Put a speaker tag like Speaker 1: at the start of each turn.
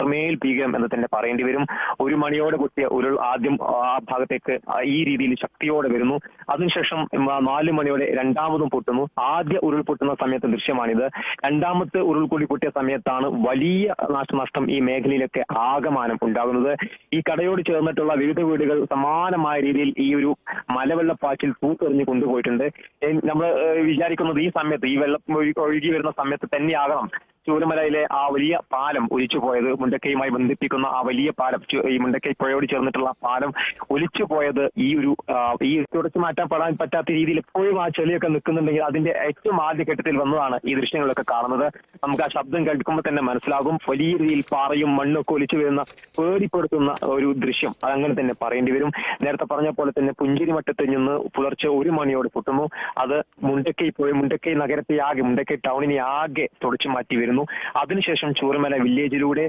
Speaker 1: അത്രമേൽ ഭീകരം എന്ന് തന്നെ പറയേണ്ടി വരും. 1 മണിയോടെ പൊട്ടിയ ഉരുൾ ആദ്യം ആ ഭാഗത്തേക്ക് ഈ രീതിയിൽ ശക്തിയോടെ വരുന്നു. അതിനുശേഷം 4 മണിയോടെ രണ്ടാമതും പൊട്ടുന്നു. ആദ്യ ഉരുൾ പൊട്ടുന്ന സമയത്ത് ദൃശ്യമാണിത്. രണ്ടാമത്തെ ഉരുൾ കൂടി പൊട്ടിയ സമയത്താണ് വലിയ നാശനഷ്ടം ഈ മേഖലയിലൊക്കെ ആകമാനം ഉണ്ടാകുന്നത്. ഈ കടയോട് ചേർന്നിട്ടുള്ള വിവിധ വീടുകൾ സമാനമായ രീതിയിൽ ഈ ഒരു മലവെള്ളപ്പാച്ചിൽ തൂത്തെറിഞ്ഞ് കൊണ്ടുപോയിട്ടുണ്ട്. നമ്മൾ വിചാരിക്കുന്നത് ഈ സമയത്ത് ഈ വെള്ളം ഒഴുകി വരുന്ന സമയത്ത് തന്നെയാകണം ചൂരമലയിലെ ആ വലിയ പാലം ഒലിച്ചുപോയത്. മുണ്ടക്കയുമായി ബന്ധിപ്പിക്കുന്ന ആ വലിയ പാലം, ഈ മുണ്ടക്കൈ പുഴയോട് ചേർന്നിട്ടുള്ള പാലം ഒലിച്ചുപോയത് ഈ തുടച്ചു മാറ്റാൻ പറ്റാത്ത രീതിയിൽ എപ്പോഴും ആ ചെളിയൊക്കെ നിൽക്കുന്നുണ്ടെങ്കിൽ അതിന്റെ ഏറ്റവും ആദ്യ ഘട്ടത്തിൽ വന്നതാണ് ഈ ദൃശ്യങ്ങളൊക്കെ കാണുന്നത്. നമുക്ക് ആ ശബ്ദം കേൾക്കുമ്പോൾ തന്നെ മനസ്സിലാകും വലിയ രീതിയിൽ പാറയും മണ്ണൊക്കെ ഒലിച്ചു വരുന്ന പേടിപ്പെടുത്തുന്ന ഒരു ദൃശ്യം. അതങ്ങനെ തന്നെ പറയേണ്ടി വരും. നേരത്തെ പറഞ്ഞ പോലെ തന്നെ പുഞ്ചിരിമട്ടത്തിൽ നിന്ന് പുലർച്ചെ 1 മണിയോട് പൊട്ടുന്നു. അത് മുണ്ടക്കൈ നഗരത്തെ ആകെ, മുണ്ടക്കൈ ടൗണിനെ ആകെ തുടച്ചു മാറ്റി വരുന്നു. അതിനുശേഷം ചൂരമല വില്ലേജിലൂടെ